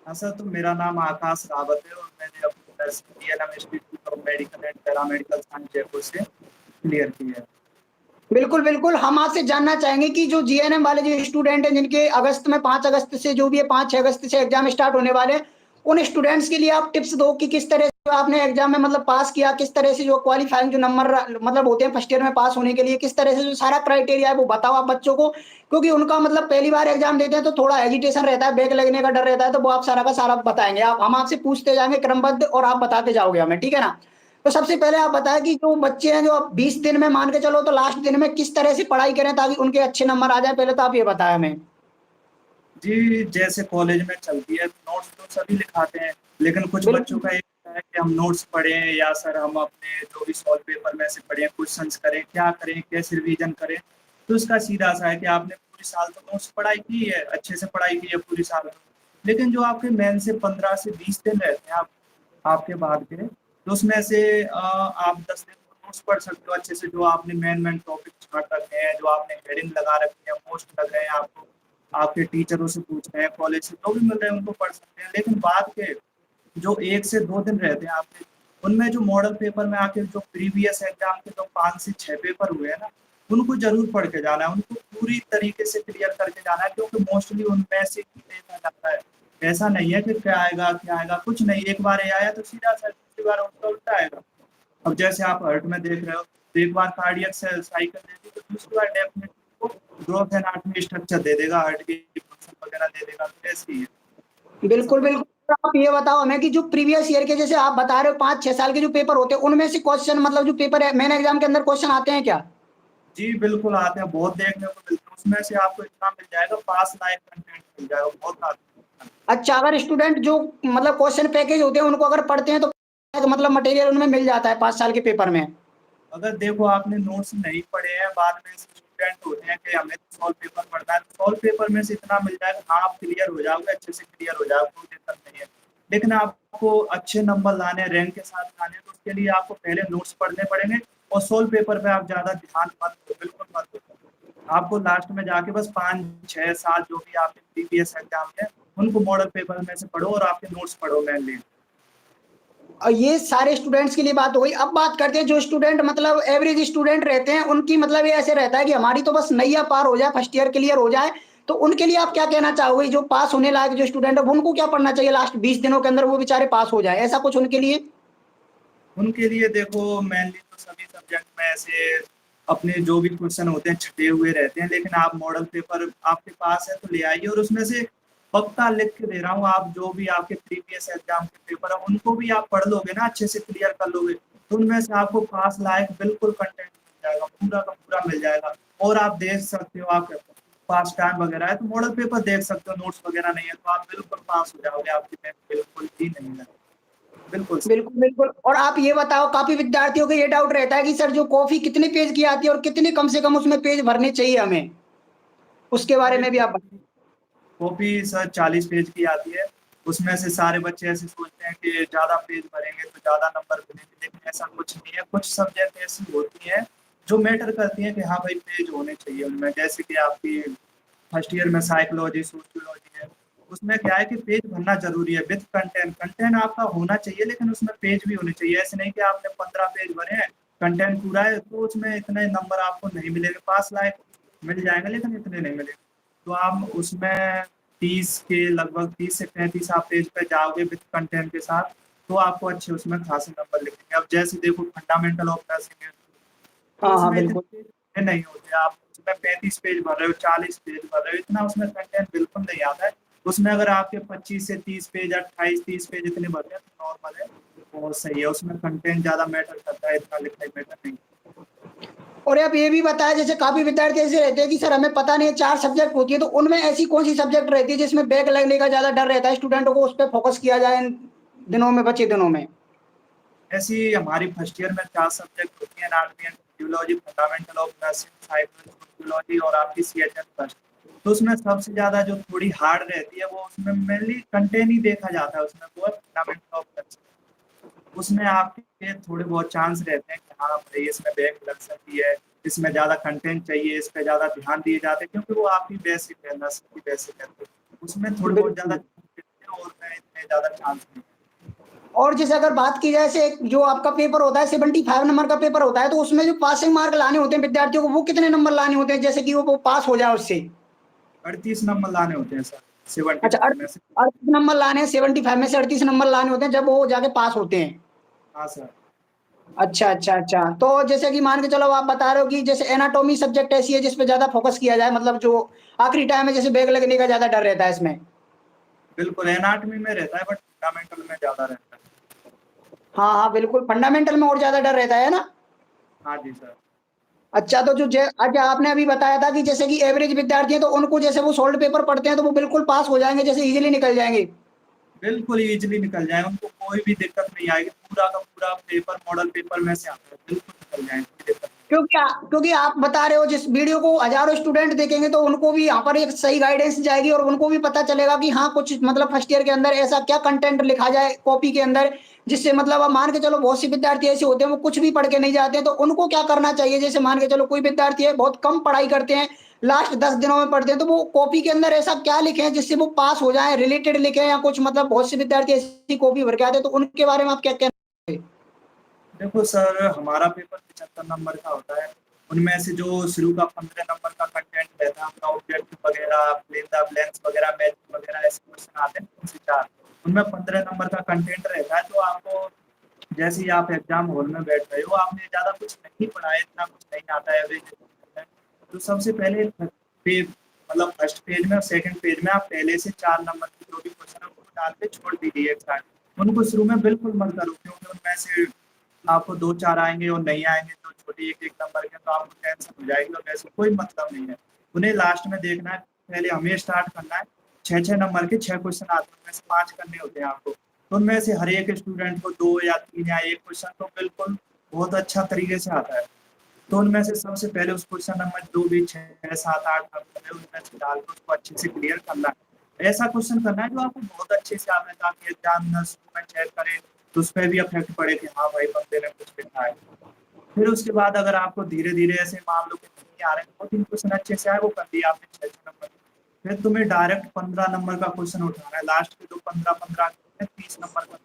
हाँ सर, तो मेरा नाम आकाश रावत है और मैंने अपनी nursing DLM institute of medical and paramedical science Jaipur से क्लियर की है। बिल्कुल, बिल्कुल। हम आपसे जानना चाहेंगे कि जो जीएनएम वाले जो स्टूडेंट हैं जिनके अगस्त में 5 अगस्त से जो भी है 5-6 अगस्त से एग्ज़ाम स्टार्ट होने वाले हैं, उन स्टूडेंट्स के लिए आप टिप्स दो कि किस तरह से आपने एग्ज़ाम में मतलब पास किया, किस तरह से जो क्वालीफाइंग जो नंबर मतलब होते हैं फर्स्ट ईयर में पास होने के लिए, किस तरह से जो सारा क्राइटेरिया है वो बताओ आप बच्चों को। क्योंकि उनका मतलब पहली बार एग्ज़ाम देते हैं तो थोड़ा हेजिटेशन रहता है, बैक लगने का डर रहता है, तो वो आप सारा का सारा बताएँगे। आप हम आपसे पूछते जाएँगे क्रमबद्ध और आप बताते जाओगे हमें, ठीक है ना? तो सबसे पहले आप बताएँ कि जो बच्चे हैं जो अब 20 दिन में मान के चलो तो लास्ट दिन में किस तरह से पढ़ाई करें ताकि उनके अच्छे नंबर आ जाएँ? पहले तो आप ये बताएँ हमें। जी, जैसे कॉलेज में चलती है नोट्स तो सभी लिखाते हैं, लेकिन कुछ बच्चों बिल्कुल, का एक होता है कि हम नोट्स पढ़ें या सर हम अपने जो भी सॉल्व पेपर में से पढ़ें, क्वेश्चंस करें, क्या करें, कैसे रिवीजन करें। तो इसका सीधा सा है कि आपने पूरी साल तो नोट्स पढ़ाई की है, अच्छे से पढ़ाई की है पूरी साल में। लेकिन जो आपके मेन से 15 से 20 दिन रहते हैं आपके बाद के, तो उसमें से आप 10 दिन नोट्स पढ़ सकते हो अच्छे से, जो आपने मेन टॉपिक छाँट रखे हैं, जो आपने हेडिंग लगा रखी है, मोस्ट लग रहे हैं आपको, आपके टीचरों से पूछ रहे हैं, कॉलेज से जो भी मिल रहे हैं उनको पढ़ सकते हैं। लेकिन बाद के जो 1 से 2 दिन रहते हैं आपके, उनमें जो मॉडल पेपर में आके जो प्रीवियस एग्जाम के जो 5 से 6 पेपर हुए हैं ना, उनको ज़रूर पढ़ के जाना है, उनको पूरी तरीके से क्लियर करके जाना है, क्योंकि मोस्टली उनमें से ही देखा जाता है। ऐसा नहीं है कि क्या आएगा, कुछ नहीं, एक बार ये आया तो सीधा सा दूसरी बार उल्टा आएगा। अब जैसे आप हर्ट में देख रहे हो, तो एक बार कार्डियक से साइकिल दे दी तो दूसरी बार डेफिनेटली वो ग्रोथ एनाटॉमी स्ट्रक्चर दे देगा, हार्ट की फंक्शन वगैरह दे देगा, तो ऐसे ही है। बिल्कुल, सब बिल्कुल। तो आप ये बताओ हमें कि जो प्रीवियस ईयर के जैसे आप बता रहे हो 5-6 साल के जो पेपर होते हैं, उनमें से क्वेश्चन मतलब जो पेपर है मेन एग्ज़ाम के अंदर क्वेश्चन आते हैं क्या? जी, बिल्कुल आते हैं, बहुत देखने को मिलते हैं। उसमें से आपको इतना मिल जाएगा, पास लायक कंटेंट मिल जाएगा, बहुत आते हैं। अच्छा, अगर स्टूडेंट जो मतलब क्वेश्चन पैकेज होते हैं उनको अगर पढ़ते हैं तो मतलब मटेरियल उनमें मिल जाता है 5 साल के पेपर में? अगर देखो आपने नोट्स नहीं पढ़े हैं, बाद में स्टूडेंट होते हैं कि हमें तो सॉल्व पेपर पढ़ना है, तो सॉल्व पेपर में से इतना मिल जाएगा, हाँ आप क्लियर हो जाओगे, अच्छे से क्लियर हो जाओगे, कोई दिक्कत नहीं है। लेकिन आपको अच्छे नंबर लाने, रैंक के साथ लाने हैं, तो उसके लिए आपको पहले नोट्स पढ़ने पड़ेंगे और सॉल्व पेपर पे आप ज़्यादा ध्यान मत दो, बिल्कुल मत दो। आपको लास्ट में जाके बस 5, 6, 7 जो भी आपके प्रीवियस एग्जाम है, उनको मॉडल पेपर में से पढ़ो और आपके नोट्स पढ़ो मेनली। ये सारे स्टूडेंट्स के लिए बात हो गई। अब बात करते हैं जो स्टूडेंट मतलब एवरेज स्टूडेंट रहते हैं, उनकी मतलब ये ऐसे रहता है कि हमारी तो बस नैया पार हो जाए, फर्स्ट ईयर क्लियर हो जाए। तो उनके लिए आप क्या कहना चाहोगे? जो पास होने लायक जो स्टूडेंट है, उनको क्या पढ़ना चाहिए लास्ट 20 दिनों के अंदर वो बेचारे पास हो जाएँ, ऐसा कुछ उनके लिए? उनके लिए देखो मेनली तो सभी सब्जेक्ट में ऐसे अपने जो भी क्वेश्चन होते हैं छटे हुए रहते हैं, लेकिन आप मॉडल पेपर आपके पास है तो ले आइए और उसमें से पक्का लिख के दे रहा हूँ, आप जो भी आपके प्रीवियस एग्जाम के पेपर है उनको भी आप पढ़ लोगे ना, अच्छे से क्लियर कर लोगे, तो उनमें से आपको पास लायक बिल्कुल कंटेंट मिल जाएगा, पूरा का पूरा मिल जाएगा। और आप देख सकते हो, आप पास टाइम वगैरह है तो मॉडल पेपर देख सकते हो, नोट्स वगैरह नहीं है तो आप बिल्कुल पास हो जाओगे, आपकी मेहनत बिल्कुल ही नहीं है। बिल्कुल सही। बिल्कुल, बिल्कुल। और आप ये बताओ काफ़ी विद्यार्थियों को ये डाउट रहता है कि सर जो कॉपी कितने पेज की आती है और कितने कम से कम उसमें पेज भरने चाहिए हमें? उसके बारे ये में भी आप कॉपी कॉपी सर 40 पेज की आती है। उसमें से सारे बच्चे ऐसे सोचते हैं कि ज़्यादा पेज भरेंगे तो ज़्यादा नंबर मिलेंगे, लेकिन ऐसा कुछ नहीं है। कुछ सब्जेक्ट ऐसी होती हैं जो मैटर करती हैं कि हाँ भाई पेज होने चाहिए उनमें, जैसे कि आपकी फर्स्ट ईयर में साइकोलॉजी, सोशियोलॉजी है, उसमें क्या है कि पेज भरना ज़रूरी है विथ कंटेंट। कंटेंट आपका होना चाहिए लेकिन उसमें पेज भी होने चाहिए। ऐसे नहीं कि आपने 15 पेज भरे हैं, कंटेंट पूरा है तो उसमें इतने नंबर आपको नहीं मिलेंगे, पास लायक मिल जाएंगे लेकिन इतने नहीं मिलेंगे। तो आप उसमें 30 के लगभग 30 से 35 आप पेज पे जाओगे विद कंटेंट के साथ, तो आपको अच्छे उसमें खासे नंबर लिखेंगे। अब जैसे देखो फंडामेंटल ऑफ नर्सिंग है, तो हाँ, हाँ, उसमें इतने बिल्कुल। पेज नहीं होते, आप उसमें 35 पेज भर रहे हो, 40 पेज भर रहे हो, इतना उसमें कंटेंट बिल्कुल नहीं आता है। उसमें अगर आपके 25 से 30 पेज, 28-30 पेज इतने भर रहे हैं तो नॉर्मल है, बहुत सही है। उसमें कंटेंट ज़्यादा मैटर करता है, इतना लिखाई मैटर नहीं। और आप ये भी बताएं जैसे काफ़ी विद्यार्थी ऐसे रहते हैं कि सर हमें पता नहीं है 4 सब्जेक्ट होती है, तो उनमें ऐसी कौन-सी सब्जेक्ट रहती है जिसमें बैक लगने का ज़्यादा डर रहता है स्टूडेंटों को उस पे फोकस किया जाए इन दिनों में, बचे दिनों में? ऐसी हमारी फर्स्ट ईयर में 4 सब्जेक्ट होती हैं, anatomy and physiology, fundamental of nursing, psychology, sociology और आपकी सीएचएस फर्स्ट। तो उसमें सबसे ज़्यादा जो थोड़ी हार्ड रहती है वो उसमें मेनली कंटेंट ही देखा जाता है, उसमें वो है फंडामेंटल ऑफ नर्सिंग। उसमें आपके थोड़े बहुत चांस रहते हैं कि हाँ भाई इसमें बैक लग सकती है, इसमें ज़्यादा कंटेंट चाहिए, इस पे ज़्यादा ध्यान दिए जाते हैं, क्योंकि वो आपकी बेसिक है, नर्सिंग की बेसिक है, तो उसमें थोड़े बहुत ज़्यादा बिल्कुल। और मैं में ज्यादा चांस नहीं है। और जैसे अगर बात की जाए से जो आपका पेपर होता है 75 नंबर का पेपर होता है, तो उसमें जो पासिंग मार्क लाने होते हैं विद्यार्थियों को, वो कितने नंबर लाने होते हैं, जैसे कि वो पास हो जाए उससे? 38 नंबर लाने होते हैं सर, अच्छा, 75 में से। 38 नंबर लाने हैं, 75 में से 38 नंबर लाने होते हैं जब वो जाके पास होते हैं। हाँ सर। अच्छा, अच्छा, अच्छा। तो जैसे कि मान के चलो आप बता रहे हो कि जैसे एनाटॉमी सब्जेक्ट ऐसी है जिसपे ज़्यादा फोकस किया जाए, मतलब जो आखिरी टाइम में जैसे बैक लगने का ज़्यादा डर रहता है इसमें। बिल्कुल एनाटमी में रहता है, बट फंडामेंटल में ज्यादा रहता है। हाँ, हाँ, बिल्कुल फंडामेंटल में और ज़्यादा डर रहता है ना? हाँ जी सर। अच्छा, तो जो अच्छा आपने अभी बताया था कि जैसे कि एवरेज विद्यार्थी हैं तो उनको जैसे वो सॉल्व पेपर पढ़ते हैं तो वो बिल्कुल पास हो जाएँगे, जैसे ईज़िली निकल जाएँगे। बिल्कुल इजीली निकल जाए, उनको कोई भी दिक्कत नहीं आएगी, पूरा का पूरा पेपर मॉडल पेपर में से आता है, बिल्कुल निकल जाए, कोई दिक्कत नहीं। क्योंकि आप बता रहे हो जिस वीडियो को हज़ारों स्टूडेंट देखेंगे तो उनको भी यहाँ पर एक सही गाइडेंस जाएगी और उनको भी पता चलेगा कि हाँ, कुछ मतलब फर्स्ट ईयर के अंदर ऐसा क्या कंटेंट लिखा जाए कॉपी के अंदर, जिससे मतलब अब मान के चलो बहुत से विद्यार्थी ऐसे होते हैं वो कुछ भी पढ़ के नहीं जाते हैं, तो उनको क्या करना चाहिए? जैसे मान के चलो कोई विद्यार्थी है बहुत कम पढ़ाई करते हैं, लास्ट 10 दिनों में पढ़ते हैं, तो वो कॉपी के अंदर ऐसा क्या लिखें जिससे वो पास हो जाएँ, रिलेटेड लिखें या कुछ मतलब बहुत से विद्यार्थी ऐसी कॉपी भर के आते हैं, तो उनके बारे में आप क्या कहना चाहेंगे? देखो सर, हमारा पेपर 75 नंबर का होता है। उनमें से जो शुरू का 15 नंबर का कंटेंट रहता है, अपना ऑब्जेक्टिव वगैरह, फिल द ब्लैंक्स वगैरह, मैथ वगैरह ऐसे क्वेश्चन आते हैं 3 से 4। उनमें 15 नंबर का कंटेंट रहता है, तो आपको जैसे ही आप एग्जाम हॉल में बैठ रहे हो, आपने ज़्यादा कुछ नहीं पढ़ा है, इतना कुछ नहीं आता है एवरेज, तो सबसे पहले मतलब फर्स्ट पेज में और सेकंड पेज में आप पहले से 4 नंबर की जो भी क्वेश्चन है उनको डाल के छोड़ दीजिए एक साइड। उनको शुरू में बिल्कुल मत करो, क्योंकि उनमें से आपको 2-4 आएंगे और नहीं आएंगे तो छोटे एक एक नंबर के, तो आपको टेंशन हो जाएगी और वैसे कोई मतलब नहीं है। उन्हें लास्ट में देखना है, पहले हमें स्टार्ट करना है। 6-6 नंबर के 6 क्वेश्चन आते हैं, उनमें से 5 करने होते हैं आपको, तो उनमें से हर एक स्टूडेंट को 2 या 3 या 1 क्वेश्चन तो बिल्कुल बहुत अच्छा तरीके से आता है। तो उनमें से सबसे पहले उस क्वेश्चन नंबर जो भी 6, 7, 8 नंबर है उनमें से डाल के उसको अच्छे से क्लियर करना है। ऐसा क्वेश्चन करना है जो आपको बहुत अच्छे से आता है, ताकि एग्जामिनर स्टूडेंट चेक करे तो उस पर भी इफेक्ट पड़े कि हाँ भाई बंदे ने कुछ लिखा है। फिर उसके बाद अगर आपको धीरे-धीरे ऐसे मान लो कि नहीं आ रहे हैं, 2-3 क्वेश्चन अच्छे से आए, वो कर दिया आपने 6-6 नंबर, फिर तुम्हें डायरेक्ट 15 नंबर का क्वेश्चन उठाना है। लास्ट के जो 15-15 30 नंबर का,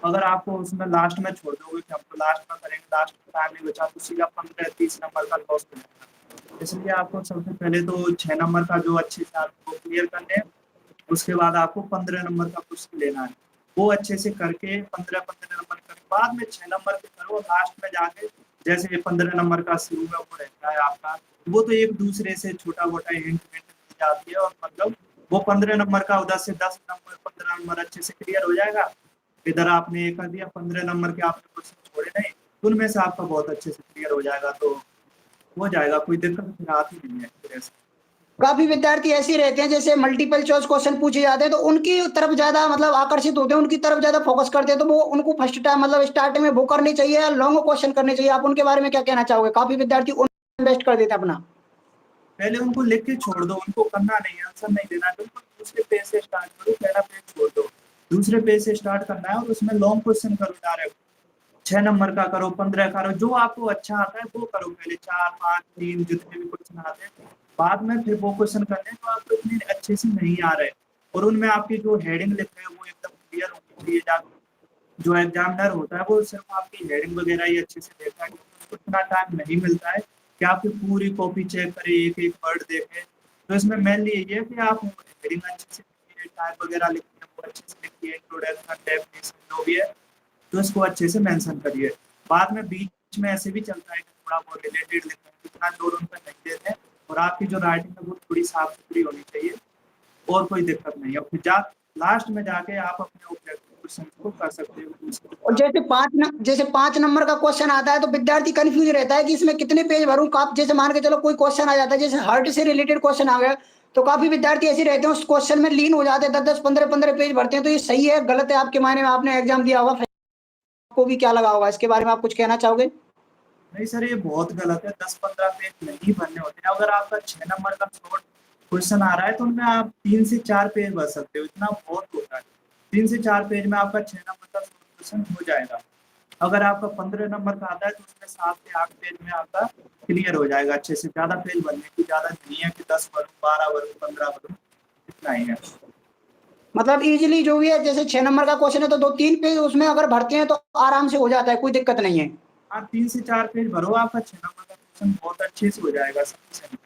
अगर आपको उसमें लास्ट में छोड़ दोगे कि हम तो लास्ट में करेंगे, लास्ट में टाइम नहीं बचा, तो सीधा 15-30 नंबर का लॉस हो जाएगा। इसलिए आपको सबसे पहले तो 6 नंबर का जो अच्छे से आपको क्लियर करने हैं, उसके बाद आपको 15 नंबर का क्वेश्चन लेना है। वो अच्छे से करके 15-15 नंबर के बाद में 6 नंबर के करो, लास्ट में जाके जैसे 15 नंबर का शुरू में वो रहता है आपका, वो तो एक दूसरे से छोटा-मोटा हिंट विंट दी जाती है, और मतलब वो 15 नंबर का उधर से 10 नंबर 15 नंबर अच्छे से क्लियर हो जाएगा। इधर आपने ये कर दिया, 15 नंबर के आपने क्वेश्चन छोड़े नहीं, तो उनमें से आपका बहुत अच्छे से क्लियर हो जाएगा, तो हो जाएगा, कोई दिक्कत फिर आती नहीं है फिर ऐसे। काफ़ी विद्यार्थी ऐसे ही रहते हैं जैसे मल्टीपल चॉइस क्वेश्चन पूछे जाते हैं तो उनकी तरफ ज़्यादा मतलब आकर्षित होते हैं, उनकी तरफ ज़्यादा फोकस करते हैं, तो वो उनको फर्स्ट टाइम मतलब स्टार्टिंग में वो करनी चाहिए या लॉन्ग क्वेश्चन करने चाहिए? आप उनके बारे में क्या कहना चाहोगे? काफ़ी विद्यार्थी उन इन्वेस्ट कर देते हैं अपना। पहले उनको लिख के छोड़ दो, उनको करना नहीं है, आंसर नहीं देना है, बिल्कुल दूसरे पेज से स्टार्ट करो, पहला पेज छोड़ दो, दूसरे पेज से स्टार्ट करना है और उसमें लॉन्ग क्वेश्चन करो डायरेक्ट। 6 नंबर का करो, 15 करो, जो आपको अच्छा आता है वो करो पहले, 4, 5, 3 जितने भी क्वेश्चन आते हैं। बाद में फिर वो क्वेश्चन करने हैं जो आपको इतने अच्छे से नहीं आ रहे, और उनमें आपकी जो हेडिंग लिख रहे हैं वो एकदम क्लियर होनी चाहिए। जो एग्जामिनर होता है वो सिर्फ आपकी हेडिंग वगैरह ही अच्छे से देखता है, क्योंकि उसको इतना टाइम नहीं मिलता है कि आपकी पूरी कॉपी चेक करे, एक-एक वर्ड देखे। तो इसमें मेनली यही है कि आप हेडिंग अच्छे से लिखिए, टाइप वगैरह लिखिए, वो अच्छे से लिखिए, इंट्रोडक्शन, डेफिनेशन जो भी है, तो इसको अच्छे से मेंशन करिए। बाद में बीच में ऐसे भी चलता है कि थोड़ा बहुत रिलेटेड लिखना है, इतना जोर उन पे नहीं देते हैं, और आपकी जो राइटिंग है वो थोड़ी साफ-सुथरी होनी चाहिए, और कोई दिक्कत नहीं है। और फिर लास्ट में जाके आप अपने ऑब्जेक्टिव क्वेश्चन को कर सकते हो। उसके और बाद जैसे 5 नंबर का क्वेश्चन आता है तो विद्यार्थी कन्फ्यूज़ रहता है कि इसमें कितने पेज भरूँ? आप जैसे मान के चलो कोई क्वेश्चन आ जाता है, जैसे हार्ट से रिलेटेड क्वेश्चन आ गया, तो काफ़ी विद्यार्थी ऐसे रहते हैं उस क्वेश्चन में लीन हो जाते हैं, 10-10, 15-15 पेज भरते हैं, तो ये सही है, गलत है? आपके मायने में आपने एग्ज़ाम दिया होगा, आपको भी क्या लगा होगा? इसके बारे में आप कुछ कहना चाहोगे? नहीं सर, ये बहुत गलत है, 10-15 पेज नहीं भरने होते हैं। अगर आपका 6 नंबर का शॉर्ट क्वेश्चन आ रहा है तो उनमें आप 3 से 4 पेज भर सकते हो, इतना बहुत होता है। 3 से 4 पेज में आपका 6 नंबर का शॉर्ट क्वेश्चन हो जाएगा। अगर आपका 15 नंबर का आता है तो उसमें 7 से 8 पेज में आपका क्लियर हो जाएगा अच्छे से। ज़्यादा पेज भरने की ज़्यादा नहीं है कि 10 भरूँ, 12 भरूँ, 15 भरूँ, इतना ही है। मतलब इजीली जो भी है, जैसे 6 नंबर का क्वेश्चन है तो 2-3 पेज उसमें अगर भरते हैं तो आराम से हो जाता है, कोई दिक्कत नहीं है। आप 3 से 4 पेज भरो, आपका 6 नंबर का क्वेश्चन बहुत अच्छे से हो जाएगा, सही।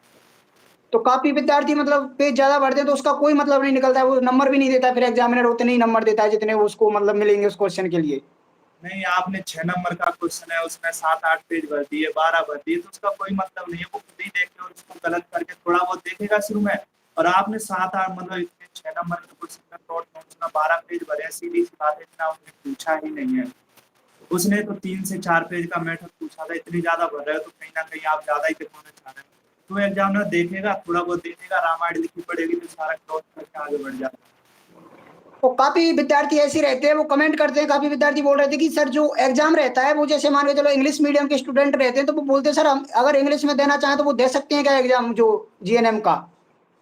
तो काफ़ी विद्यार्थी मतलब पेज ज़्यादा भरते हैं तो उसका कोई मतलब नहीं निकलता है, वो नंबर भी नहीं देता है, फिर एग्ज़ामिनर उतने ही नंबर देता है जितने उसको मतलब मिलेंगे उस क्वेश्चन के लिए। नहीं, आपने 6 नंबर का क्वेश्चन है, उसमें 7-8 पेज भर दिए, 12 भर दिए, तो उसका कोई मतलब नहीं है। वो खुद ही देख के और उसको गलत करके थोड़ा बहुत देखेगा शुरू में, और आपने 7-8 मतलब इतने 6 नंबर के क्वेश्चन में शॉर्ट नोट्स में 12 पेज भरे, सीधी-सी बात है, इतना उसने पूछा ही नहीं है। उसने तो 3 से 4 पेज का मैटर पूछा था, इतनी ज़्यादा भर रहे हो तो कहीं न कहीं आप ज़्यादा ही दिखाना चाह रहे हो। तो एग्ज़ामिनर देखेगा, थोड़ा बहुत देखेगा, रामायण लिखनी पड़ेगी तो सारा क्रॉस करके आगे बढ़ जाता है। तो काफ़ी विद्यार्थी ऐसे रहते हैं, वो कमेंट करते हैं, काफ़ी विद्यार्थी बोल रहे थे कि सर जो एग्ज़ाम रहता है, वो जैसे मान के चलो इंग्लिश मीडियम के स्टूडेंट रहते हैं, तो वो बोलते हैं सर हम अगर इंग्लिश में देना चाहें तो वो दे सकते हैं क्या एग्ज़ाम जो जीएनएम का?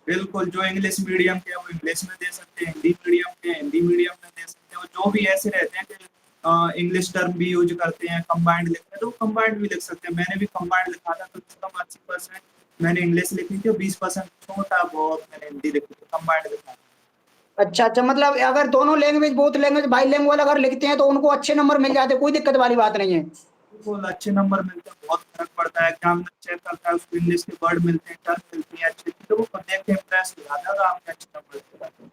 बिल्कुल, जो इंग्लिश मीडियम के हैं वो इंग्लिश में दे सकते हैं, हिंदी मीडियम के हिंदी मीडियम में दे सकते हैं, और जो भी ऐसे रहते हैं कि इंग्लिश टर्म भी यूज करते हैं, कंबाइंड लिखते हैं, तो कंबाइंड भी लिख सकते हैं। मैंने भी कंबाइंड लिखा था, तो उसका 80% मैंने इंग्लिश लिखी थी और 20% छोटा बहुत मैंने हिंदी लिखी थी, कंबाइंड लिखा था। अच्छा, अच्छा मतलब अगर दोनों लैंग्वेज बोथ लैंग्वेज बाइलिंगुअल अगर लिखते हैं तो उनको अच्छे नंबर मिल जाते हैं, कोई दिक्कत वाली बात नहीं है। बिल्कुल, अच्छे नंबर मिलते हैं, बहुत फ़र्क पड़ता है, एग्ज़ामिनर चेक करता है, उसको इंग्लिश के वर्ड मिलते हैं, टर्म मिलती है अच्छी, तो वो देख के इम्प्रेस हो जाता है और आपके अच्छे नंबर देता है।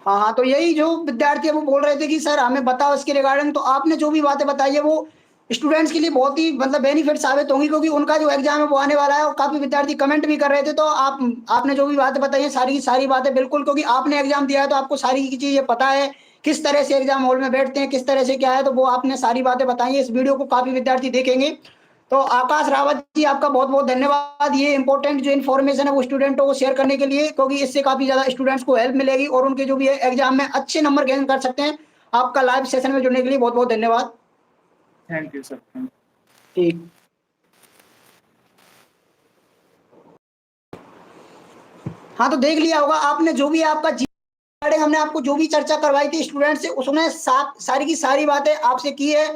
हाँ, हाँ, तो यही जो विद्यार्थी है वो बोल रहे थे कि सर हमें बताओ इसके रिगार्डिंग, तो आपने जो भी बातें बताई है वो स्टूडेंट्स के लिए बहुत ही मतलब बेनिफिट साबित होंगी, क्योंकि उनका जो एग्ज़ाम है वो आने वाला है और काफ़ी विद्यार्थी कमेंट भी कर रहे थे। तो आपने जो भी बातें बताई हैं सारी की सारी बातें बिल्कुल, क्योंकि आपने एग्ज़ाम दिया है तो आपको सारी की चीज़ें पता है, किस तरह से एग्ज़ाम हॉल में बैठते हैं, किस तरह से क्या है, तो वो आपने सारी बातें बताई हैं। इस वीडियो को काफ़ी विद्यार्थी देखेंगे। तो आकाश रावत जी आपका बहुत-बहुत धन्यवाद। ये इम्पोर्टेंट जो इन्फॉर्मेशन है वो स्टूडेंटों को शेयर करने के लिए, क्योंकि इससे काफ़ी ज़्यादा स्टूडेंट्स को हेल्प मिलेगी और उनके जो भी है एग्ज़ाम में अच्छे नंबर गेन कर सकते हैं। आपका लाइव सेशन में जुड़ने के लिए बहुत-बहुत धन्यवाद। Thank you sir, thank you. ठीक। हाँ, तो देख लिया होगा आपने जो भी आपका रिगार्डिंग हमने आपको जो भी चर्चा करवाई थी स्टूडेंट से, उसमें सारी की सारी बातें आपसे की है।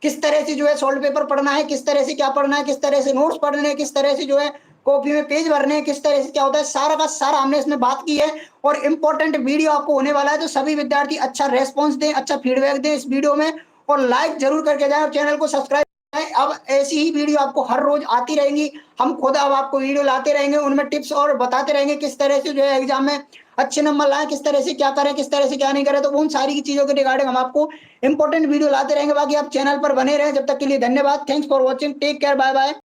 किस तरह से जो है सॉल्व पेपर पढ़ना है, किस तरह से क्या पढ़ना है, किस तरह से नोट्स पढ़ने हैं, किस तरह से जो है कॉपी में पेज भरने हैं, किस तरह से क्या होता है, सारा का सारा हमने इसमें बात की है। और इम्पोर्टेंट वीडियो आपको होने वाला है, तो सभी विद्यार्थी अच्छा रेस्पॉन्स दें, अच्छा फीडबैक दें इस वीडियो में, और लाइक जरूर करके जाएं और चैनल को सब्सक्राइब करें। अब ऐसी ही वीडियो आपको हर रोज आती रहेंगी। हम खुद अब आपको वीडियो लाते रहेंगे, उनमें टिप्स और बताते रहेंगे किस तरह से जो है एग्जाम में अच्छे नंबर लाएँ, किस तरह से क्या करें, किस तरह से क्या नहीं करें, तो उन सारी की चीज़ों के रिगार्डिंग हम आपको इम्पोर्टेंट वीडियो लाते रहेंगे। बाकी आप चैनल पर बने रहें, जब तक के लिए धन्यवाद। Thanks for watching, take care, bye bye.